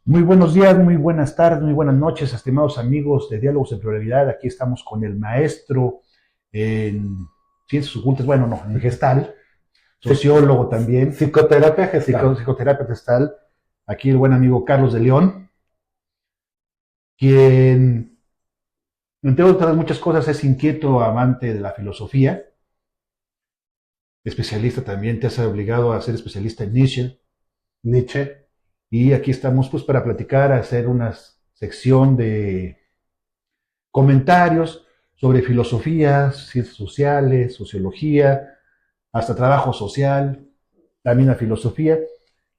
Muy buenos días, muy buenas tardes, muy buenas noches, estimados amigos de Diálogos de Pluralidad. Aquí estamos con el maestro en Ciencias Ocultas, bueno, no, en Gestal, sociólogo también, Psicoterapia gestal. psicoterapia Gestal. Aquí el buen amigo Carlos de León, quien, entre otras muchas cosas, es inquieto amante de la filosofía, especialista también, te has obligado a ser especialista en Nietzsche. Nietzsche. Y aquí estamos pues para platicar, hacer una sección de comentarios sobre filosofía, ciencias sociales, sociología, hasta trabajo social, también la filosofía.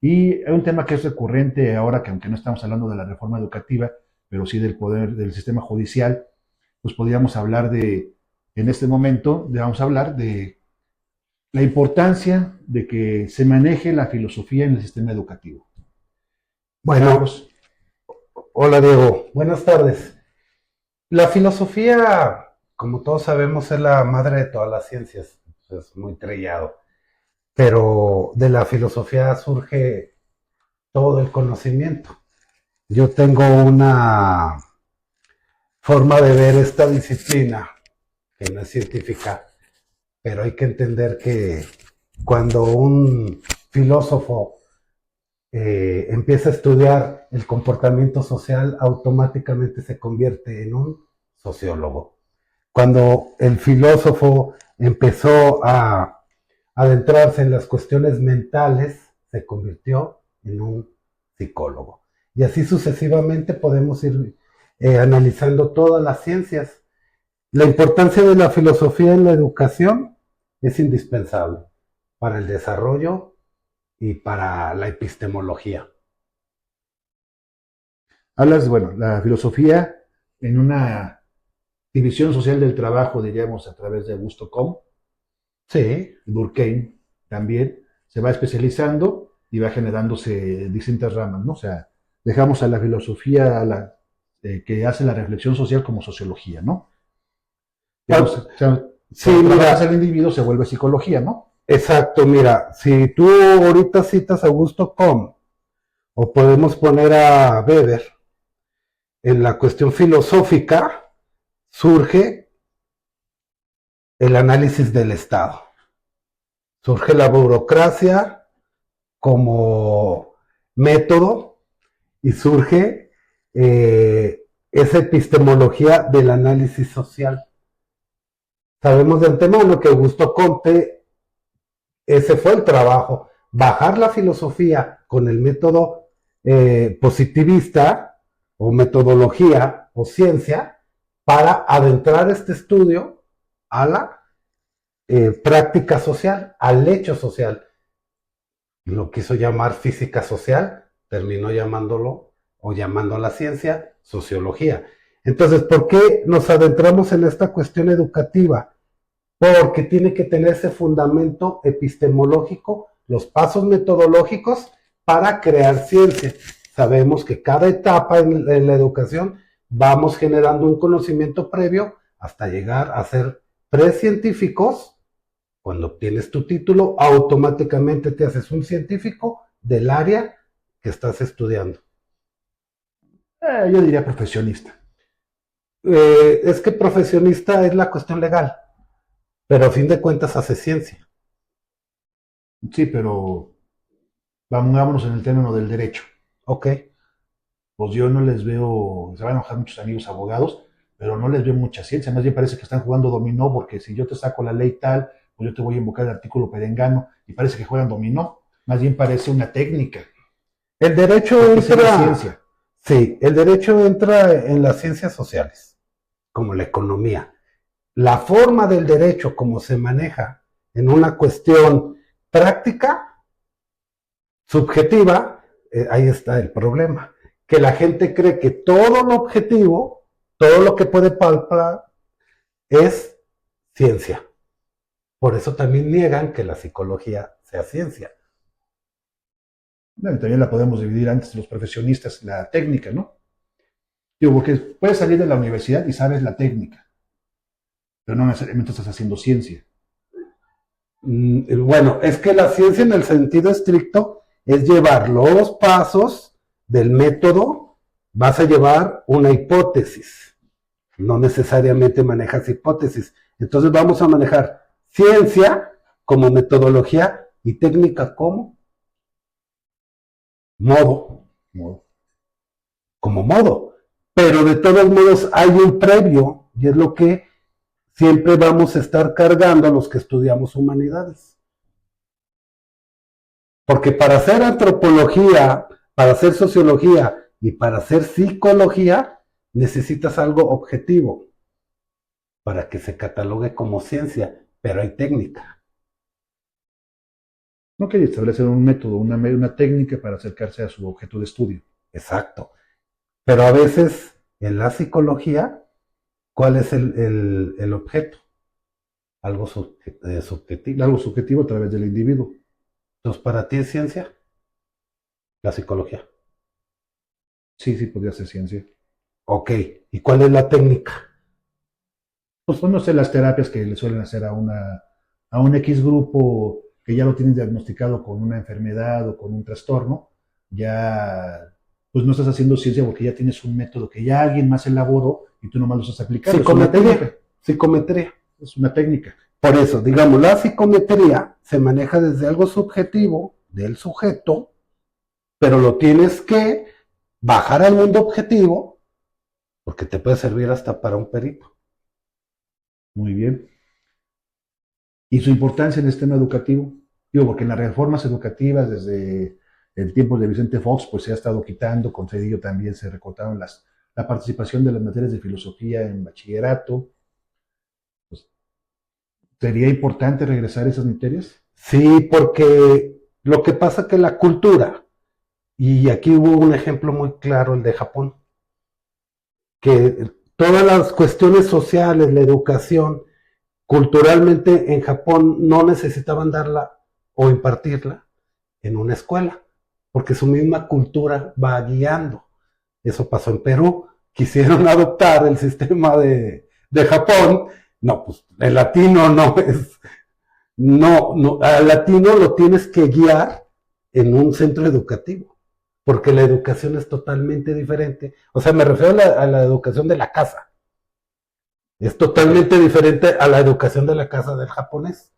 Y hay un tema que es recurrente ahora, que aunque no estamos hablando de la reforma educativa, pero sí del poder del sistema judicial, pues podríamos hablar en este momento, vamos a hablar de la importancia de que se maneje la filosofía en el sistema educativo. Bueno, Carlos. hola Diego, buenas tardes. La filosofía, como todos sabemos, es la madre de todas las ciencias, es muy trillado, pero de la filosofía surge todo el conocimiento. Yo tengo una forma de ver esta disciplina, que no es científica, pero hay que entender que cuando un filósofo empieza a estudiar el comportamiento social, automáticamente se convierte en un sociólogo. Cuando el filósofo empezó a adentrarse en las cuestiones mentales, se convirtió en un psicólogo. Y así sucesivamente podemos ir analizando todas las ciencias. La importancia de la filosofía en la educación es indispensable para el desarrollo y para la epistemología. Hablas, bueno, la filosofía en una división social del trabajo, diríamos, a través de Augusto Comte, Sí, Durkheim también, se va especializando y va generándose distintas ramas, ¿no? O sea, dejamos a la filosofía que hace la reflexión social como sociología, ¿no? Digamos, o sea, sí, cuando trabajas el mira, individuo se vuelve psicología, ¿no? exacto, mira, si tú ahorita citas a Augusto Comte, o podemos poner a Weber, en la cuestión filosófica surge el análisis del Estado, surge la burocracia como método y surge esa epistemología del análisis social. Sabemos de antemano que Augusto Comte, ese fue el trabajo, bajar la filosofía con el método positivista o metodología o ciencia para adentrar este estudio a la práctica social, al hecho social. Lo quiso llamar física social, terminó llamándolo o llamando a la ciencia sociología. Entonces, ¿por qué nos adentramos en esta cuestión educativa? Porque tiene que tener ese fundamento epistemológico, los pasos metodológicos para crear ciencia. Sabemos que cada etapa en la educación vamos generando un conocimiento previo hasta llegar a ser precientíficos. Cuando obtienes tu título, automáticamente te haces un científico del área que estás estudiando. Yo diría profesionista. Es que profesionista es la cuestión legal, pero a fin de cuentas hace ciencia. Sí, pero vámonos en el término del derecho. Ok. Pues yo no les veo, se van a enojar muchos amigos abogados, pero no les veo mucha ciencia, más bien parece que están jugando dominó, porque si yo te saco la ley tal, pues yo te voy a invocar el artículo perengano, y parece que juegan dominó, más bien parece una técnica, El derecho porque esa es la entra, ciencia. sí, el derecho entra en las ciencias sociales, como la economía. La forma del derecho, como se maneja en una cuestión práctica, subjetiva, ahí está el problema. Que la gente cree que todo lo objetivo, todo lo que puede palpar, es ciencia. Por eso también niegan que la psicología sea ciencia. Bueno, también la podemos dividir antes los profesionistas, la técnica, ¿no? Digo, porque puedes salir de la universidad y sabes la técnica, pero no necesariamente estás haciendo ciencia. Bueno, es que la ciencia en el sentido estricto es llevar los pasos del método vas a llevar una hipótesis. No necesariamente manejas hipótesis. Entonces vamos a manejar ciencia como metodología y técnica como modo. Como modo. Pero de todos modos hay un previo y es lo que siempre vamos a estar cargando los que estudiamos humanidades. Porque para hacer antropología, para hacer sociología y para hacer psicología, necesitas algo objetivo para que se catalogue como ciencia, pero hay técnica. No quería establecer un método, una técnica para acercarse a su objeto de estudio. Exacto. Pero a veces en la psicología, ¿cuál es el objeto? Algo subjetivo. Algo subjetivo a través del individuo. Entonces, ¿para ti es ciencia? La psicología. Sí, podría ser ciencia. Ok, ¿y cuál es la técnica? Pues no sé, las terapias que le suelen hacer a un X grupo que ya lo tienen diagnosticado con una enfermedad o con un trastorno, ya pues no estás haciendo ciencia porque ya tienes un método que ya alguien más elaboró y tú nomás lo estás aplicando. Psicometría. Es una técnica. Por eso, digamos, la psicometría se maneja desde algo subjetivo del sujeto, pero lo tienes que bajar al mundo objetivo porque te puede servir hasta para un perito. Muy bien. ¿Y su importancia en el sistema educativo? Digo, porque en las reformas educativas desde el tiempo de Vicente Fox, pues se ha estado quitando, con Cedillo también se recortaron la participación de las materias de filosofía en bachillerato. Pues, ¿sería importante regresar a esas materias? Sí, porque lo que pasa es que la cultura, y aquí hubo un ejemplo muy claro, el de Japón, que todas las cuestiones sociales, la educación, culturalmente en Japón no necesitaban darla o impartirla en una escuela, porque su misma cultura va guiando. Eso pasó en Perú, quisieron adoptar el sistema de Japón, no, pues el latino no es, no, al latino lo tienes que guiar en un centro educativo, porque la educación es totalmente diferente. O sea, me refiero a la educación de la casa. Es totalmente diferente a la educación de la casa del japonés.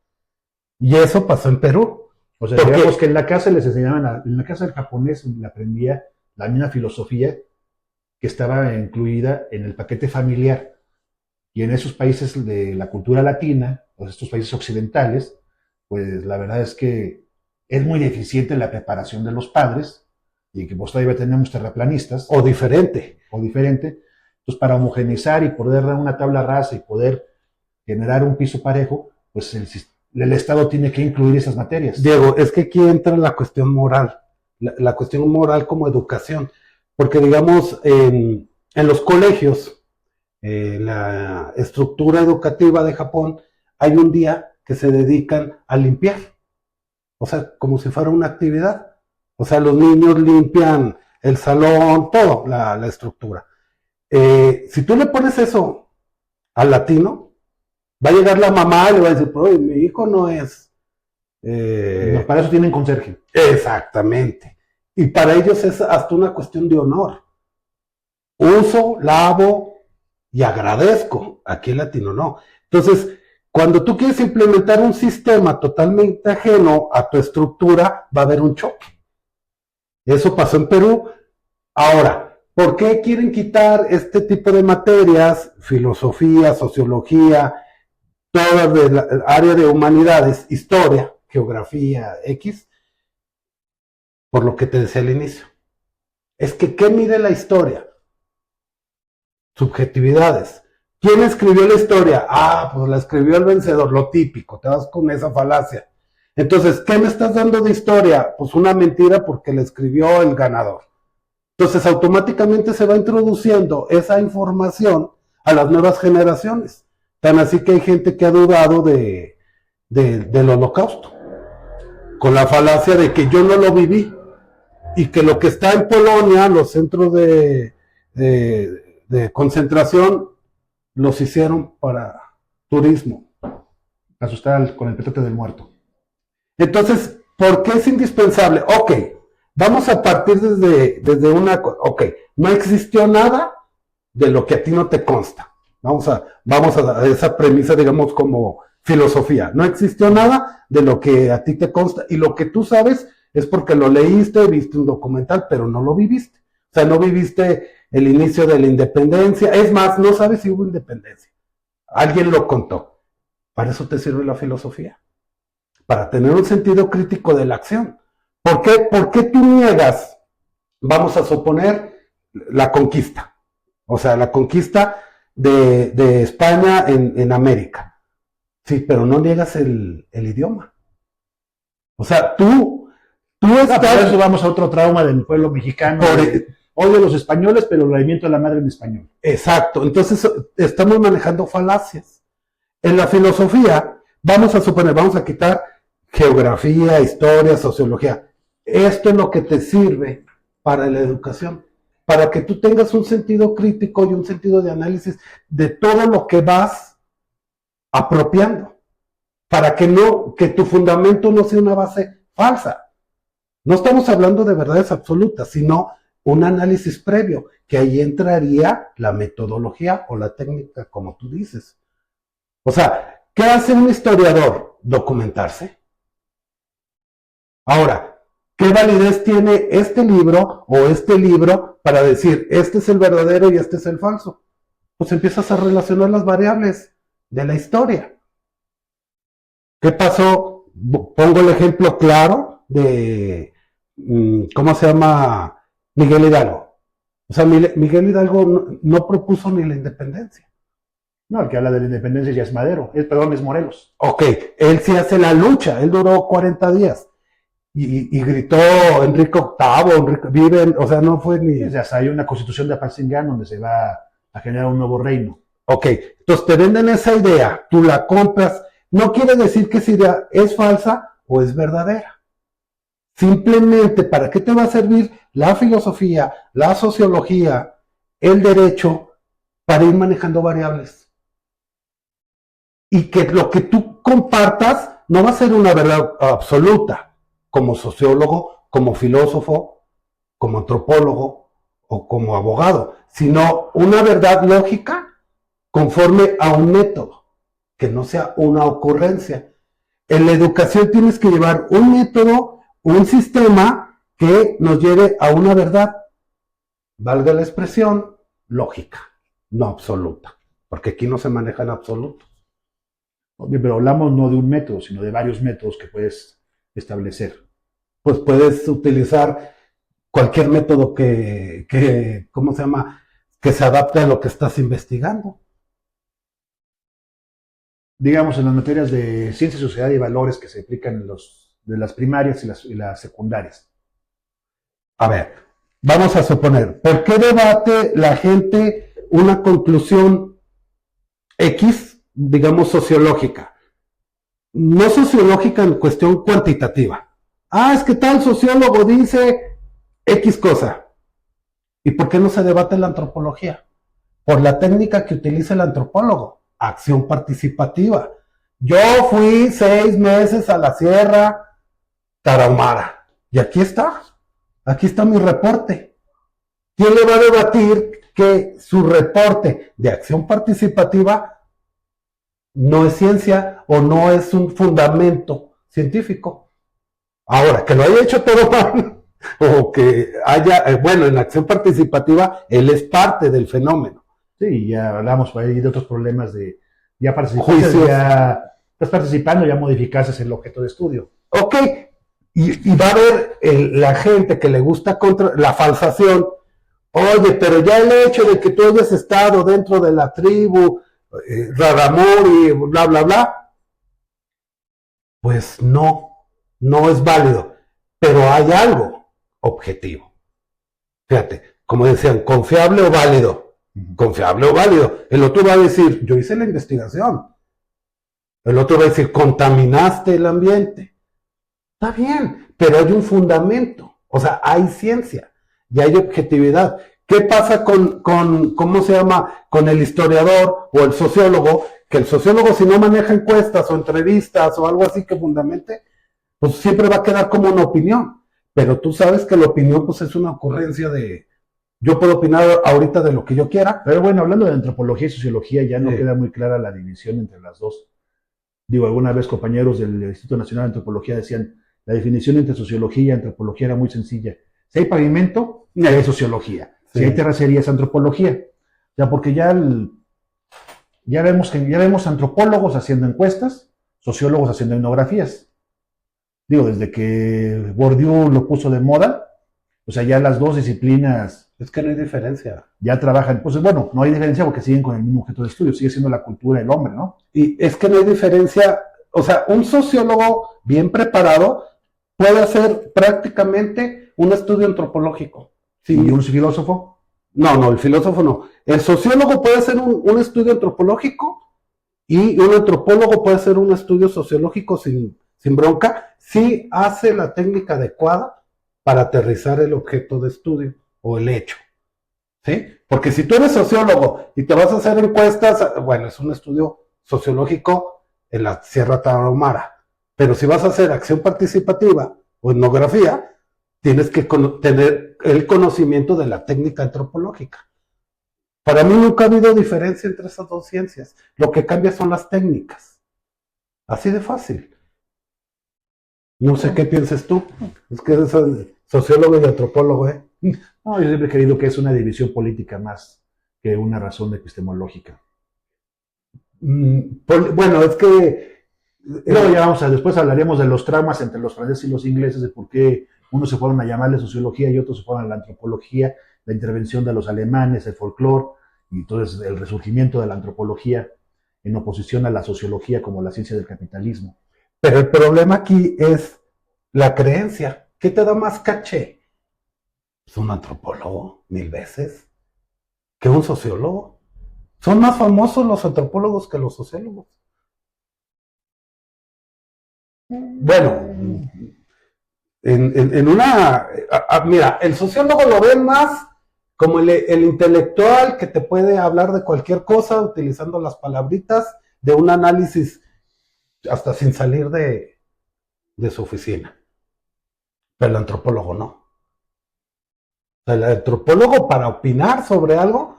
Y eso pasó en Perú. O sea, digamos que en la casa les enseñaban, en la casa del japonés le aprendía la misma filosofía que estaba incluida en el paquete familiar. Y en esos países de la cultura latina, pues estos países occidentales, pues la verdad es que es muy deficiente la preparación de los padres y que pues todavía tenemos terraplanistas. O diferente. Entonces, para homogeneizar y poder dar una tabla rasa y poder generar un piso parejo, pues el Estado tiene que incluir esas materias. Diego, es que aquí entra la cuestión moral, la cuestión moral como educación, porque digamos, en los colegios, la estructura educativa de Japón, hay un día que se dedican a limpiar, o sea, como si fuera una actividad. O sea, los niños limpian el salón, todo, la estructura. Si tú le pones eso al latino, va a llegar la mamá y le va a decir, pero mi hijo no es... No, para eso tienen conserje. Exactamente. Y para ellos es hasta una cuestión de honor. Uso, lavo y agradezco. Aquí el latino no. Entonces, cuando tú quieres implementar un sistema totalmente ajeno a tu estructura, va a haber un choque. Eso pasó en Perú. Ahora, ¿por qué quieren quitar este tipo de materias, filosofía, sociología, todas del área de humanidades, historia, geografía, X? Por lo que te decía al inicio. Es que, ¿qué mide la historia? Subjetividades. ¿Quién escribió la historia? Ah, pues la escribió el vencedor, lo típico, te vas con esa falacia. Entonces, ¿qué me estás dando de historia? Pues una mentira porque la escribió el ganador. Entonces, automáticamente se va introduciendo esa información a las nuevas generaciones. Tan así que hay gente que ha dudado del holocausto, con la falacia de que yo no lo viví, y que lo que está en Polonia, los centros de concentración, los hicieron para turismo. Asustar con el petate del muerto. Entonces, ¿por qué es indispensable? Ok, Vamos a partir desde ok, no existió nada de lo que a ti no te consta. Vamos a esa premisa, digamos, como filosofía. No existió nada de lo que a ti te consta, y lo que tú sabes es porque lo leíste, viste un documental, pero no lo viviste. O sea, no viviste el inicio de la independencia. Es más, no sabes si hubo independencia. Alguien lo contó. Para eso te sirve la filosofía. Para tener un sentido crítico de la acción. ¿Por qué tú niegas, vamos a suponer, la conquista? O sea, la conquista de España en América. Sí, pero no niegas el idioma. O sea, tú estás... Por eso vamos a otro trauma del pueblo mexicano. Odio a los españoles, pero lo alimento a la madre en español. Exacto. Entonces, estamos manejando falacias. En la filosofía, vamos a suponer, vamos a quitar geografía, historia, sociología. Esto es lo que te sirve para la educación, para que tú tengas un sentido crítico y un sentido de análisis de todo lo que vas apropiando, para que tu fundamento no sea una base falsa. No estamos hablando de verdades absolutas, sino un análisis previo, que ahí entraría la metodología o la técnica, como tú dices. O sea, ¿qué hace un historiador? Documentarse. Ahora, ¿qué validez tiene este libro o este libro para decir, este es el verdadero y este es el falso? Pues empiezas a relacionar las variables de la historia. ¿Qué pasó? Pongo el ejemplo claro de, ¿cómo se llama? Miguel Hidalgo. O sea, Miguel Hidalgo no propuso ni la independencia. No, el que habla de la independencia ya es Madero, es Morelos. Ok, él sí hace la lucha, él duró 40 días. Y gritó Enrique VIII, o sea, no fue ni... O sea, hay una constitución de Apatzingán donde se va a generar un nuevo reino. Ok, entonces te venden esa idea, tú la compras, no quiere decir que esa idea es falsa o es verdadera. Simplemente, ¿para qué te va a servir la filosofía, la sociología, el derecho, para ir manejando variables? Y que lo que tú compartas no va a ser una verdad absoluta, como sociólogo, como filósofo, como antropólogo o como abogado, sino una verdad lógica conforme a un método, que no sea una ocurrencia. En la educación tienes que llevar un método, un sistema que nos lleve a una verdad, valga la expresión, lógica, no absoluta, porque aquí no se manejan absolutos. Pero hablamos no de un método, sino de varios métodos que puedes establecer. Pues puedes utilizar cualquier método ¿cómo se llama? Que se adapte a lo que estás investigando. Digamos, en las materias de ciencia, sociedad y valores que se aplican de las primarias y las secundarias. A ver, vamos a suponer, ¿por qué debate la gente una conclusión X, digamos, sociológica? No sociológica en cuestión cuantitativa. Es que tal sociólogo dice X cosa. ¿Y por qué no se debate la antropología? Por la técnica que utiliza el antropólogo, acción participativa. Yo fui 6 meses a la Sierra Tarahumara y aquí está mi reporte. ¿Quién le va a debatir que su reporte de acción participativa no es ciencia o no es un fundamento científico? Ahora, que lo haya hecho todo mal, o que haya, bueno, en acción participativa, él es parte del fenómeno. Sí, ya hablamos por ahí de otros problemas de, ya ya estás participando, ya modificaste el objeto de estudio. Ok, y va a haber la gente que le gusta contra la falsación. Oye, pero ya el hecho de que tú hayas estado dentro de la tribu, Raramuri, bla, bla, bla, pues no es válido, pero hay algo objetivo. Fíjate, como decían, confiable o válido. Confiable o válido. El otro va a decir, yo hice la investigación. El otro va a decir, contaminaste el ambiente. Está bien, pero hay un fundamento. O sea, hay ciencia y hay objetividad. ¿Qué pasa con ¿cómo se llama? Con el historiador o el sociólogo, que el sociólogo, si no maneja encuestas o entrevistas o algo así que fundamente, pues siempre va a quedar como una opinión. pero tú sabes que la opinión pues es una ocurrencia de, yo puedo opinar ahorita de lo que yo quiera. Pero bueno, hablando de antropología y sociología, ya no queda muy clara la división entre las dos. Digo, alguna vez compañeros del Instituto Nacional de Antropología decían, la definición entre sociología y antropología era muy sencilla. Si hay pavimento, es sociología. Si hay terracería, es antropología. O sea, porque ya vemos antropólogos haciendo encuestas, sociólogos haciendo etnografías. Digo, desde que Bourdieu lo puso de moda, o sea, ya las dos disciplinas... Es que no hay diferencia. Ya trabajan, pues bueno, no hay diferencia porque siguen con el mismo objeto de estudio, sigue siendo la cultura del hombre, ¿no? Y es que no hay diferencia, o sea, un sociólogo bien preparado puede hacer prácticamente un estudio antropológico. ¿Sí? ¿Y un filósofo? No, el filósofo no. El sociólogo puede hacer un estudio antropológico y un antropólogo puede hacer un estudio sociológico sin bronca, si hace la técnica adecuada para aterrizar el objeto de estudio o el hecho. ¿Sí? Porque si tú eres sociólogo y te vas a hacer encuestas, bueno, es un estudio sociológico en la Sierra Tarahumara. Pero si vas a hacer acción participativa o etnografía, tienes que tener el conocimiento de la técnica antropológica. Para mí nunca ha habido diferencia entre esas dos ciencias. Lo que cambia son las técnicas. Así de fácil. No sé qué pienses tú. Es que eres sociólogo y antropólogo, ¿eh? No, yo siempre he creído que es una división política más que una razón epistemológica. Bueno, es que... Luego ya después hablaremos de los traumas entre los franceses y los ingleses, de por qué unos se fueron a llamarle sociología y otros se fueron a la antropología, la intervención de los alemanes, el folclore, y entonces el resurgimiento de la antropología en oposición a la sociología como la ciencia del capitalismo. Pero el problema aquí es la creencia. ¿Qué te da más caché? Es un antropólogo 1000 veces que un sociólogo. Son más famosos los antropólogos que los sociólogos. Bueno, mira, el sociólogo lo ven más como el intelectual que te puede hablar de cualquier cosa utilizando las palabritas de un análisis hasta sin salir de su oficina. Pero el antropólogo no. O sea, el antropólogo para opinar sobre algo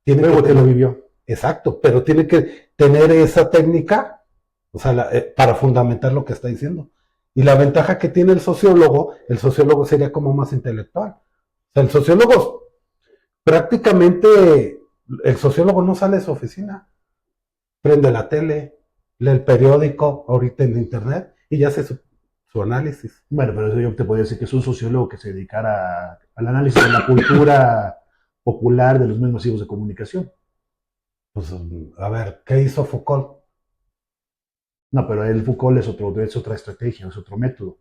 tiene que lo vivió. Exacto, pero tiene que tener esa técnica, o sea, para fundamentar lo que está diciendo. Y la ventaja que tiene el sociólogo sería como más intelectual. O sea, el sociólogo, prácticamente, el sociólogo no sale de su oficina. Prende la tele, lee el periódico, ahorita en internet, y ya hace su análisis. Bueno, pero eso yo te podría decir que es un sociólogo que se dedicara al análisis de la cultura popular de los medios masivos de comunicación. Pues, a ver, ¿qué hizo Foucault? No, pero el Foucault es otra estrategia, es otro método.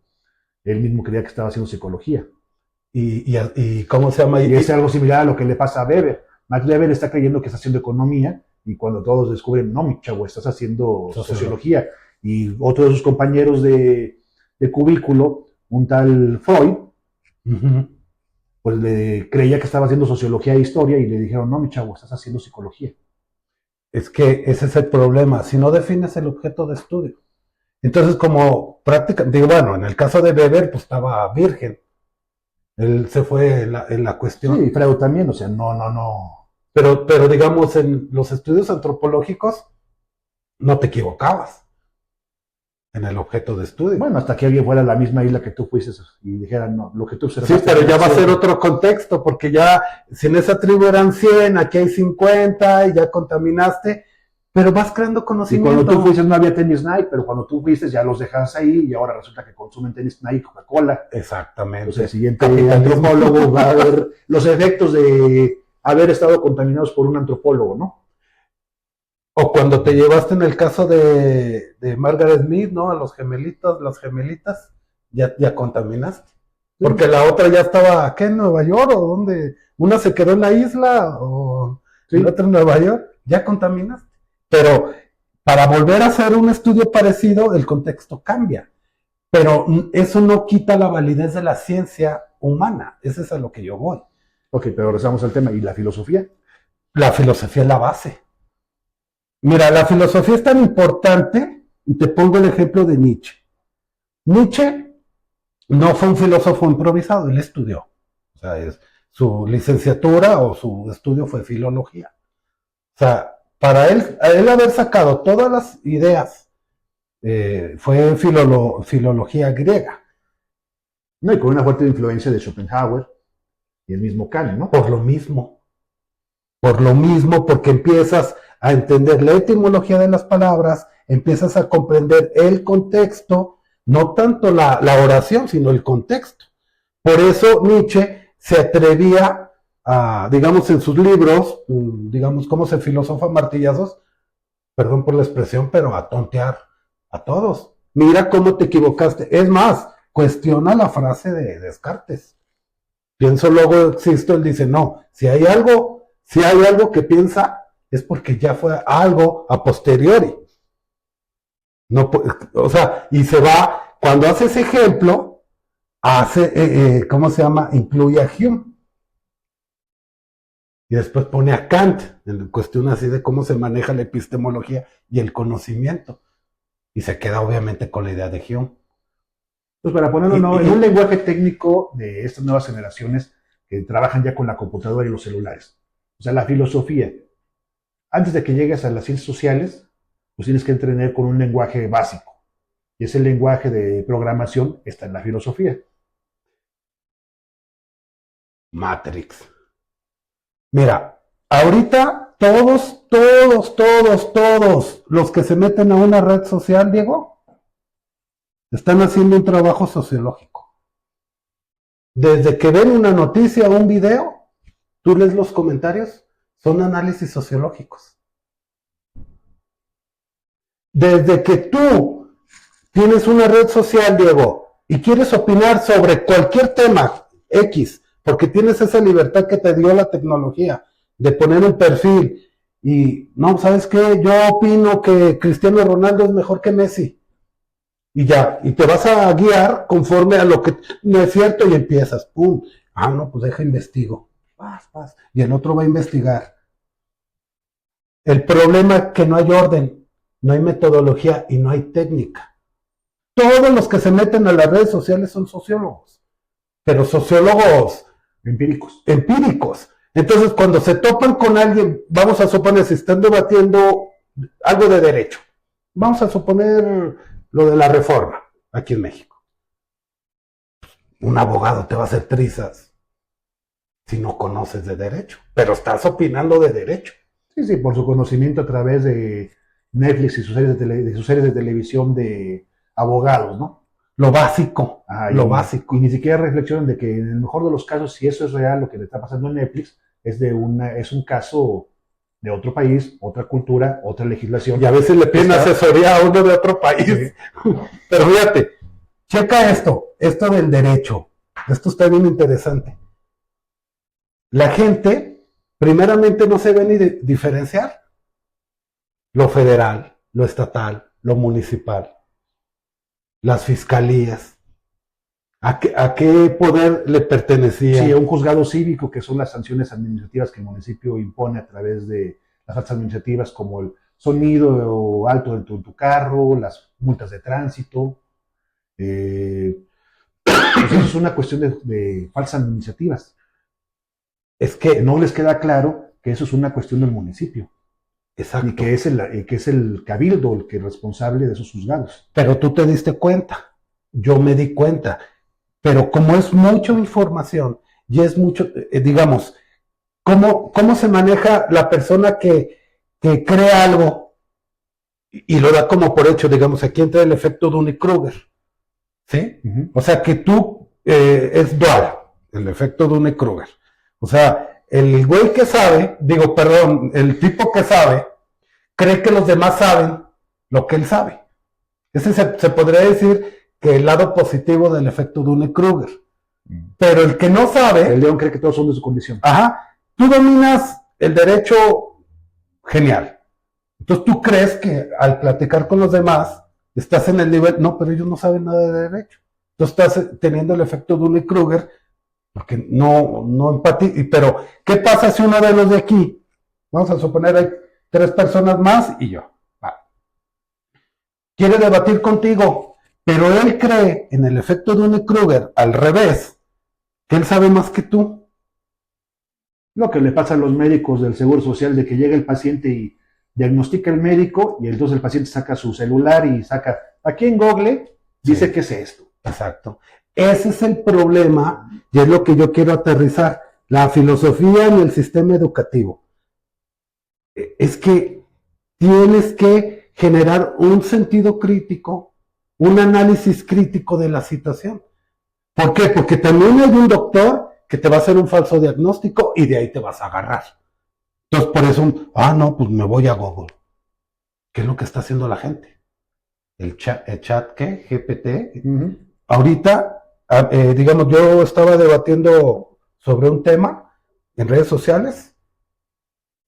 Él mismo creía que estaba haciendo psicología. ¿Y cómo se llama? Y es algo similar a lo que le pasa a Weber. Max Weber está creyendo que está haciendo economía y cuando todos descubren, no, mi chavo, estás haciendo sociología. Y otro de sus compañeros de cubículo, un tal Freud, pues le creía que estaba haciendo sociología e historia y le dijeron, no, mi chavo, estás haciendo psicología. Es que ese es el problema, si no defines el objeto de estudio. Entonces, como práctica, digo, bueno, en el caso de Weber, pues estaba virgen. Él se fue en la cuestión. Sí, Freud también, o sea, no. Pero digamos, en los estudios antropológicos, no te equivocabas en el objeto de estudio. Bueno, hasta que alguien fuera a la misma isla que tú fuiste y dijeran, no, lo que tú observaste. Sí, pero ya va a ser otro contexto, porque ya, si en esa tribu eran 100, aquí hay 50 y ya contaminaste, pero vas creando conocimiento. Y cuando tú fuiste no había tenis Nike, pero cuando tú fuiste ya los dejas ahí y ahora resulta que consumen tenis Nike y Coca-Cola. Exactamente. O sea, el siguiente antropólogo va a ver los efectos de haber estado contaminados por un antropólogo, ¿no? O cuando te llevaste en el caso de Margaret Mead, ¿no? A los gemelitos, las gemelitas, ya contaminaste. Porque la otra ya estaba, ¿qué? ¿En Nueva York? ¿O dónde? Una se quedó en la isla, o la otra en Nueva York, ya contaminaste. Pero para volver a hacer un estudio parecido, el contexto cambia. Pero eso no quita la validez de la ciencia humana. Eso es a lo que yo voy. Ok, pero regresamos al tema. ¿Y la filosofía? La filosofía es la base. Mira, la filosofía es tan importante, y te pongo el ejemplo de Nietzsche. Nietzsche no fue un filósofo improvisado, él estudió. O sea, su licenciatura o su estudio fue filología. O sea, para él, a él haber sacado todas las ideas, fue filología griega. No, y con una fuerte influencia de Schopenhauer y el mismo Kant, ¿no? Por lo mismo, porque empiezas a entender la etimología de las palabras, empiezas a comprender el contexto, no tanto la oración, sino el contexto. Por eso Nietzsche se atrevía a, digamos, en sus libros, digamos, cómo se filosofa martillazos, perdón por la expresión, pero a tontear a todos. Mira cómo te equivocaste. Es más, cuestiona la frase de Descartes. Pienso, luego existo. Él dice, no, si hay algo que piensa, es porque ya fue algo a posteriori. No, o sea, y se va, cuando hace ese ejemplo, hace, ¿cómo se llama? Incluye a Hume. Y después pone a Kant en cuestión así de cómo se maneja la epistemología y el conocimiento. Y se queda obviamente con la idea de Hume. Pues para ponerlo en un lenguaje técnico de estas nuevas generaciones que trabajan ya con la computadora y los celulares. O sea, la filosofía. Antes de que llegues a las ciencias sociales, pues tienes que entrenar con un lenguaje básico. Y ese lenguaje de programación está en la filosofía. Matrix. Mira, ahorita todos los que se meten a una red social, Diego, están haciendo un trabajo sociológico. Desde que ven una noticia o un video, tú lees los comentarios, son análisis sociológicos. Desde que tú tienes una red social, Diego, y quieres opinar sobre cualquier tema X, porque tienes esa libertad que te dio la tecnología de poner un perfil y, no, ¿sabes qué? Yo opino que Cristiano Ronaldo es mejor que Messi. Y ya, y te vas a guiar conforme a lo que no es cierto y empiezas, pum, no, pues deja investigo. Paz. Y el otro va a investigar. El problema es que no hay orden, no hay metodología y no hay técnica. Todos los que se meten a las redes sociales son sociólogos, pero sociólogos empíricos. Entonces, cuando se topan con alguien, vamos a suponer, si están debatiendo algo de derecho, vamos a suponer lo de la reforma aquí en México. Un abogado te va a hacer trizas si no conoces de derecho, pero estás opinando de derecho. Sí, por su conocimiento a través de Netflix y sus series de televisión de abogados, ¿no? Lo básico, básico. Y ni siquiera reflexionan de que en el mejor de los casos, si eso es real, lo que le está pasando en Netflix, es un caso de otro país, otra cultura, otra legislación. Y a veces le piden asesoría a uno de otro país. Sí. Pero fíjate, checa esto del derecho. Esto está bien interesante. La gente, primeramente, no se ve ni diferenciar lo federal, lo estatal, lo municipal, las fiscalías. ¿A qué poder le pertenecía? Sí, a un juzgado cívico, que son las sanciones administrativas que el municipio impone a través de las faltas administrativas, como el sonido alto de tu carro, las multas de tránsito. Pues eso es una cuestión de falsas administrativas. Es que no les queda claro que eso es una cuestión del municipio. Exacto. Y que es el cabildo el que es responsable de esos juzgados. Pero tú te diste cuenta, yo me di cuenta. Pero como es mucha información y es mucho, digamos, ¿cómo se maneja la persona que crea algo y lo da como por hecho? Digamos, aquí entra el efecto Dunning-Kruger, ¿sí? Uh-huh. O sea, que tú, es dual, el efecto Dunning-Kruger. O sea, el güey que sabe, el tipo que sabe, cree que los demás saben lo que él sabe. Ese se podría decir que el lado positivo del efecto Dunning-Kruger. Pero el que no sabe... El león cree que todos son de su condición. Ajá. Tú dominas el derecho genial. Entonces tú crees que al platicar con los demás estás en el nivel... No, pero ellos no saben nada de derecho. Tú estás teniendo el efecto Dunning-Kruger porque no empatizas. Pero, ¿qué pasa si uno de los de aquí, vamos a suponer hay 3 personas más y yo, quiere debatir contigo, Pero él cree en el efecto Dunning-Kruger al revés, que él sabe más que tú. Lo que le pasa a los médicos del Seguro Social de que llega el paciente y diagnostica el médico y entonces el paciente saca su celular y saca, aquí en Google dice Sí. qué es esto. Exacto. Ese es el problema y es lo que yo quiero aterrizar. La filosofía en el sistema educativo. Es que tienes que generar un sentido crítico, un análisis crítico de la situación. ¿Por qué? Porque también hay un doctor que te va a hacer un falso diagnóstico y de ahí te vas a agarrar. Entonces, por eso, no, pues me voy a Google. ¿Qué es lo que está haciendo la gente? El chat ¿qué? GPT. Ahorita, digamos, yo estaba debatiendo sobre un tema en redes sociales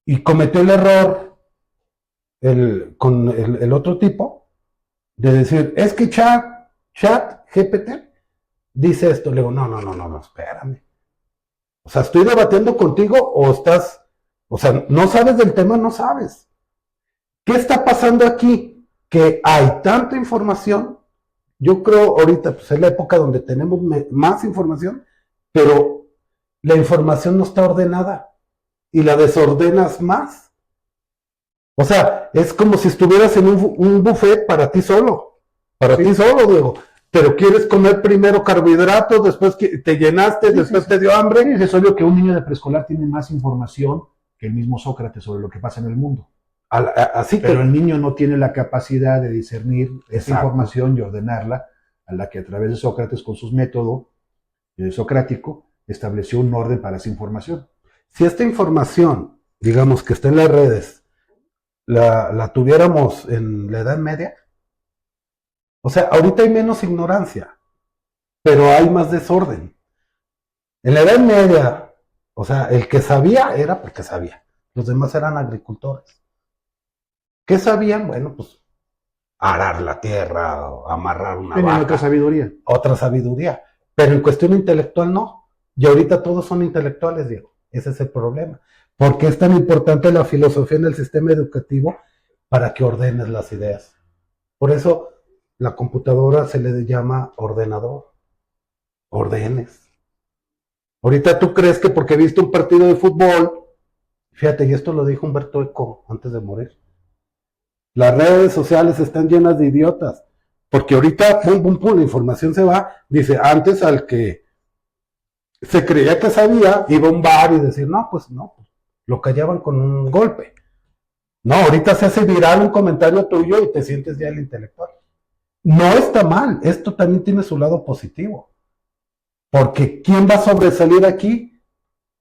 y cometí el error con el otro tipo de decir, es que chat GPT dice esto. Le digo, no, espérame. O sea, estoy debatiendo contigo o sea, no sabes del tema, no sabes. ¿Qué está pasando aquí? Que hay tanta información. Yo creo ahorita, pues es la época donde tenemos más información, pero la información no está ordenada y la desordenas más. O sea, es como si estuvieras en un buffet para ti solo, Diego. Pero quieres comer primero carbohidratos, después te llenaste, después te dio hambre. Sí, es obvio que un niño de preescolar tiene más información que el mismo Sócrates sobre lo que pasa en el mundo. Así Pero que, el niño no tiene la capacidad de discernir esa exacto. información y ordenarla, a la que a través de Sócrates, con sus métodos socrático, estableció un orden para esa información. Si esta información, digamos que está en las redes, la tuviéramos en la Edad Media, o sea, ahorita hay menos ignorancia, pero hay más desorden. En la Edad Media, o sea, el que sabía era porque sabía. Los demás eran agricultores. ¿Qué sabían? Bueno, pues arar la tierra, amarrar una Tenían vaca. otra sabiduría. Otra sabiduría. Pero en cuestión intelectual no. Y ahorita todos son intelectuales, Diego. Ese es el problema. ¿Por qué es tan importante la filosofía en el sistema educativo? Para que ordenes las ideas. Por eso la computadora se le llama ordenador. Ordenes. Ahorita tú crees que porque viste un partido de fútbol, fíjate, y esto lo dijo Humberto Eco antes de morir. Las redes sociales están llenas de idiotas. Porque ahorita, pum, pum, pum, la información se va. Dice, antes al que se creía que sabía, iba a un bar y decir, no, pues no, lo callaban con un golpe. No, ahorita se hace viral un comentario tuyo y te sientes ya el intelectual. No está mal, esto también tiene su lado positivo. Porque ¿quién va a sobresalir aquí?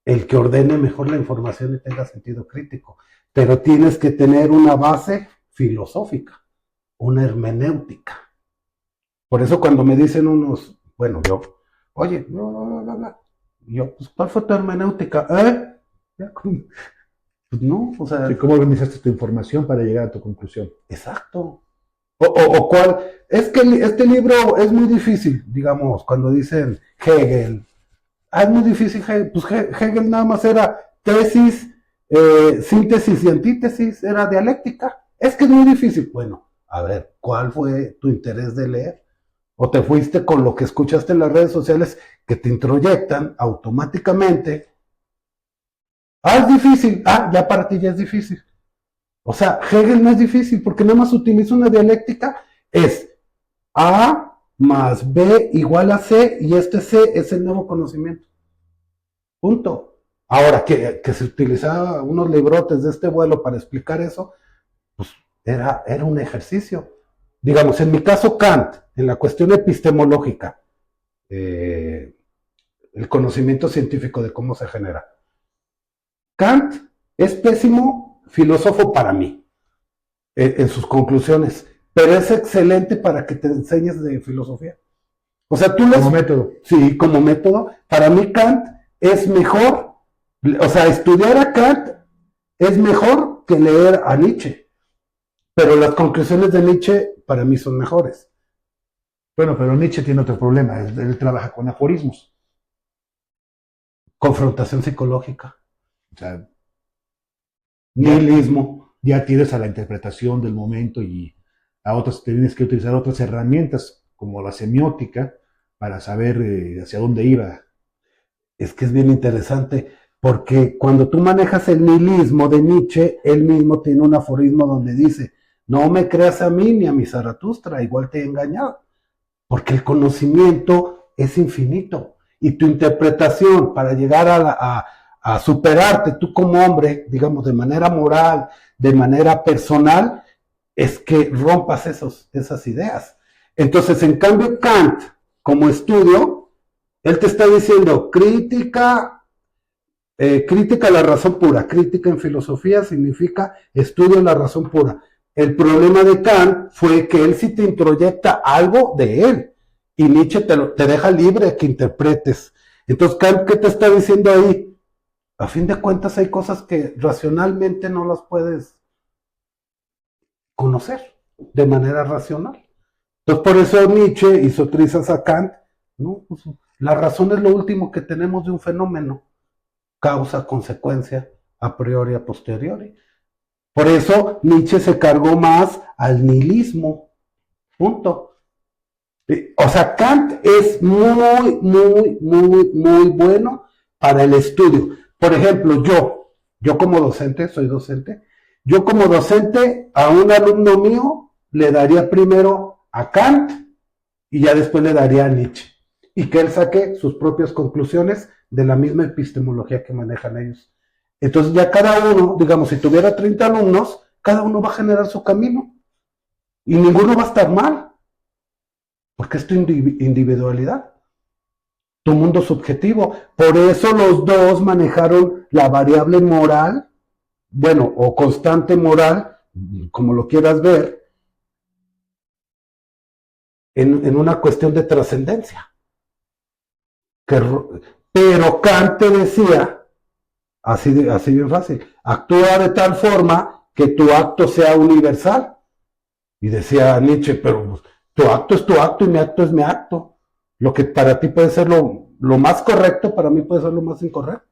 El que ordene mejor la información y tenga sentido crítico. Pero tienes que tener una base filosófica, una hermenéutica. Por eso cuando me dicen unos, bueno, yo, oye, bla, yo, pues, ¿cuál fue tu hermenéutica? Pues no, o sea. Sí, ¿cómo organizaste tu información para llegar a tu conclusión? Exacto. O cuál, es que este libro es muy difícil, digamos, cuando dicen Hegel. Es muy difícil, pues Hegel nada más era tesis, síntesis y antítesis, era dialéctica. Es que es muy difícil. Bueno, a ver, ¿cuál fue tu interés de leer? ¿O te fuiste con lo que escuchaste en las redes sociales que te introyectan automáticamente? Es difícil. Ya para ti ya es difícil. O sea, Hegel no es difícil porque nada más utiliza una dialéctica. Es A más B igual a C y este C es el nuevo conocimiento. Punto. Ahora, que se utilizaba unos librotes de este vuelo para explicar eso, pues era un ejercicio. Digamos, en mi caso Kant, en la cuestión epistemológica, el conocimiento científico de cómo se genera. Kant es pésimo filósofo para mí, en sus conclusiones, pero es excelente para que te enseñes de filosofía. O sea, como método. Sí, como método. Para mí Kant es mejor, o sea, estudiar a Kant es mejor que leer a Nietzsche. Pero las conclusiones de Nietzsche para mí son mejores. Bueno, pero Nietzsche tiene otro problema. Él trabaja con aforismos. Confrontación psicológica. O sea, nihilismo. Ya tienes a la interpretación del momento y a otras, tienes que utilizar otras herramientas como la semiótica para saber hacia dónde iba. Es que es bien interesante, porque cuando tú manejas el nihilismo de Nietzsche, él mismo tiene un aforismo donde dice, no me creas a mí ni a mi Zaratustra, igual te he engañado, porque el conocimiento es infinito y tu interpretación para llegar a superarte tú como hombre, digamos, de manera moral, de manera personal, es que rompas esas ideas. Entonces, en cambio, Kant, como estudio, él te está diciendo crítica a la razón pura. Crítica en filosofía significa estudio de la razón pura. El problema de Kant fue que él sí te introyecta algo de él y Nietzsche te deja libre que interpretes. Entonces, Kant, ¿qué te está diciendo ahí? A fin de cuentas hay cosas que racionalmente no las puedes conocer de manera racional. Entonces, por eso Nietzsche hizo trizas a Kant, ¿no? Pues, la razón es lo último que tenemos de un fenómeno, causa, consecuencia, a priori, a posteriori. Por eso Nietzsche se cargó más al nihilismo, punto. O sea, Kant es muy, muy, muy, muy bueno para el estudio. Por ejemplo, yo como docente, soy docente, yo como docente a un alumno mío le daría primero a Kant y ya después le daría a Nietzsche. Y que él saque sus propias conclusiones de la misma epistemología que manejan ellos. Entonces ya cada uno, digamos, si tuviera 30 alumnos, cada uno va a generar su camino. Y ninguno va a estar mal, porque es tu individualidad, tu mundo subjetivo. Por eso los dos manejaron la variable moral, bueno, o constante moral, como lo quieras ver, en una cuestión de trascendencia. Pero Kant te decía, así bien fácil, actúa de tal forma que tu acto sea universal. Y decía Nietzsche, pero tu acto es tu acto y mi acto es mi acto. Lo que para ti puede ser lo más correcto, para mí puede ser lo más incorrecto.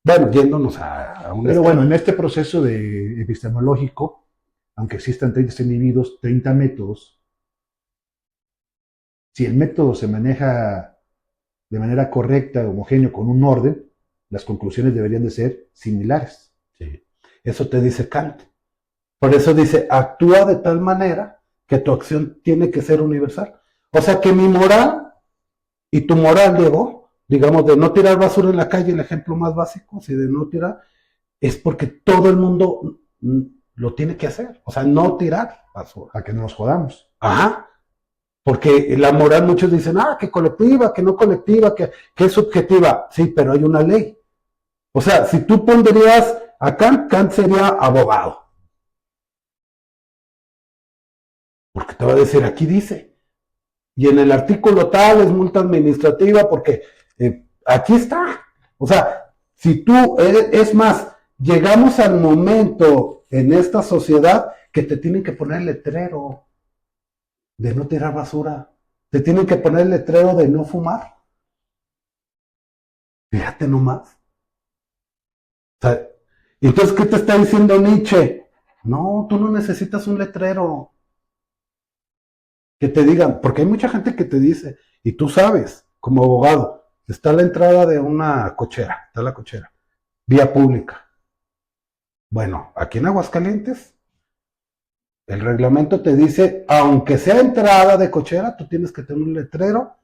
Bueno, yéndonos a un... Pero bueno, en este proceso de epistemológico, aunque existan 30 individuos, 30 métodos, si el método se maneja de manera correcta, homogéneo, con un orden, las conclusiones deberían de ser similares. Sí. Eso te dice Kant. Por eso dice, actúa de tal manera que tu acción tiene que ser universal. O sea que mi moral y tu moral, Diego, digamos, de no tirar basura en la calle, el ejemplo más básico, si de no tirar, es porque todo el mundo lo tiene que hacer. O sea, no tirar basura. A que no nos jodamos. Ajá. Porque la moral, muchos dicen, que colectiva, que no colectiva, que es subjetiva. Sí, pero hay una ley. O sea, si tú pondrías a Kant, Kant sería abogado. Porque te va a decir, aquí dice. Y en el artículo tal es multa administrativa porque aquí está. O sea, si tú, es más, llegamos al momento en esta sociedad que te tienen que poner letrero de no tirar basura. Te tienen que poner letrero de no fumar. Fíjate nomás. O sea, entonces, ¿qué te está diciendo Nietzsche? No, tú no necesitas un letrero que te digan, porque hay mucha gente que te dice, y tú sabes, como abogado, está la entrada de una cochera, está la cochera, vía pública. Bueno, aquí en Aguascalientes, el reglamento te dice, aunque sea entrada de cochera, tú tienes que tener un letrero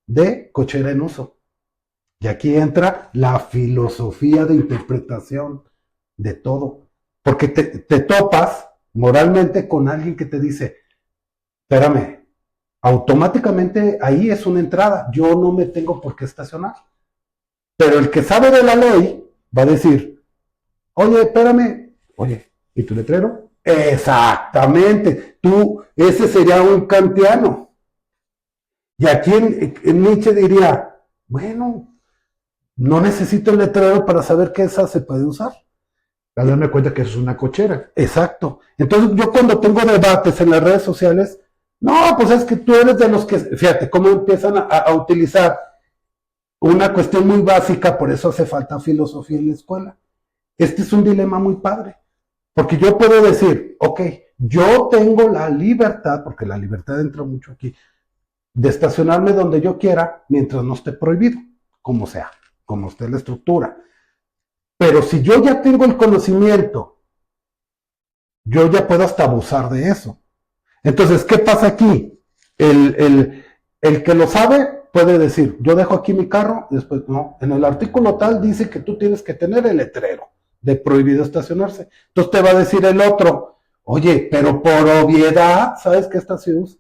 de cochera en uso. Y aquí entra la filosofía de interpretación de todo. Porque te topas moralmente con alguien que te dice, espérame, automáticamente ahí es una entrada, yo no me tengo por qué estacionar. Pero el que sabe de la ley va a decir, oye, espérame, oye, ¿y tu letrero? Exactamente, ese sería un kantiano. Y aquí en Nietzsche diría, bueno, no necesito el letrero para saber que esa se puede usar. Al darme cuenta que eso es una cochera. Exacto. Entonces yo cuando tengo debates en las redes sociales, no, pues es que tú eres de los que, fíjate cómo empiezan a utilizar una cuestión muy básica, por eso hace falta filosofía en la escuela. Este es un dilema muy padre, porque yo puedo decir, ok, yo tengo la libertad, porque la libertad entra mucho aquí, de estacionarme donde yo quiera mientras no esté prohibido, como sea, como esté la estructura. Pero si yo ya tengo el conocimiento, yo ya puedo hasta abusar de eso. Entonces, ¿qué pasa aquí? El que lo sabe puede decir, yo dejo aquí mi carro, después no. En el artículo tal dice que tú tienes que tener el letrero de prohibido estacionarse. Entonces te va a decir el otro, oye, pero por obviedad, ¿sabes qué estaciones?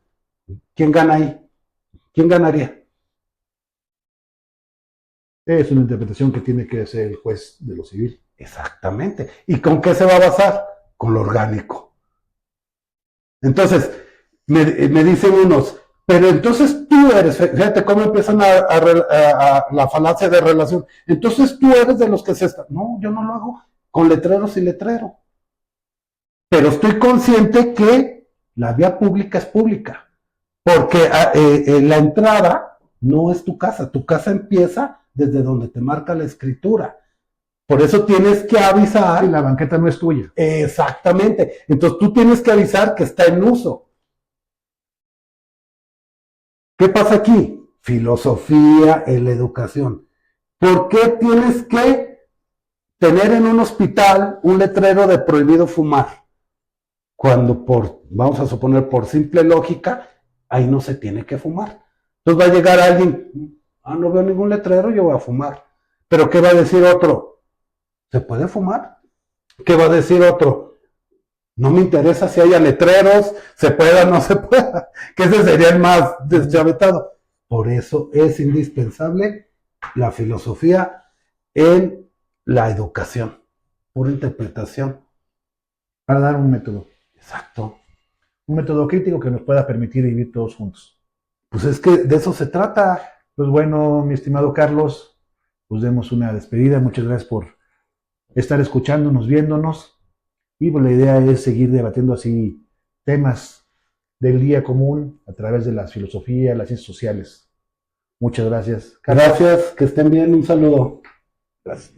¿Quién gana ahí? ¿Quién ganaría? Es una interpretación que tiene que hacer el juez de lo civil. Exactamente. ¿Y con qué se va a basar? Con lo orgánico. Entonces, me dicen unos, pero entonces tú eres, fíjate cómo empiezan a la falacia de relación. Entonces tú eres de los que se están. No, yo no lo hago con letreros y letrero. Pero estoy consciente que la vía pública es pública. Porque la entrada no es tu casa empieza desde donde te marca la escritura. Por eso tienes que avisar. Y la banqueta no es tuya. Exactamente. Entonces tú tienes que avisar que está en uso. ¿Qué pasa aquí? Filosofía en la educación. ¿Por qué tienes que tener en un hospital un letrero de prohibido fumar? Cuando vamos a suponer por simple lógica, ahí no se tiene que fumar. Entonces va a llegar alguien, no veo ningún letrero, yo voy a fumar. Pero ¿qué va a decir otro? ¿Se puede fumar? ¿Qué va a decir otro? No me interesa si haya letreros, se pueda o no se pueda, que ese sería el más deschavetado. Por eso es indispensable la filosofía en la educación, pura interpretación. Para dar un método. Exacto. Un método crítico que nos pueda permitir vivir todos juntos. Pues es que de eso se trata. Pues bueno, mi estimado Carlos, pues demos una despedida. Muchas gracias por estar escuchándonos, viéndonos. Y pues la idea es seguir debatiendo así temas del día común a través de la filosofía, las ciencias sociales. Muchas gracias. Carlos. Gracias, que estén bien, un saludo. Gracias.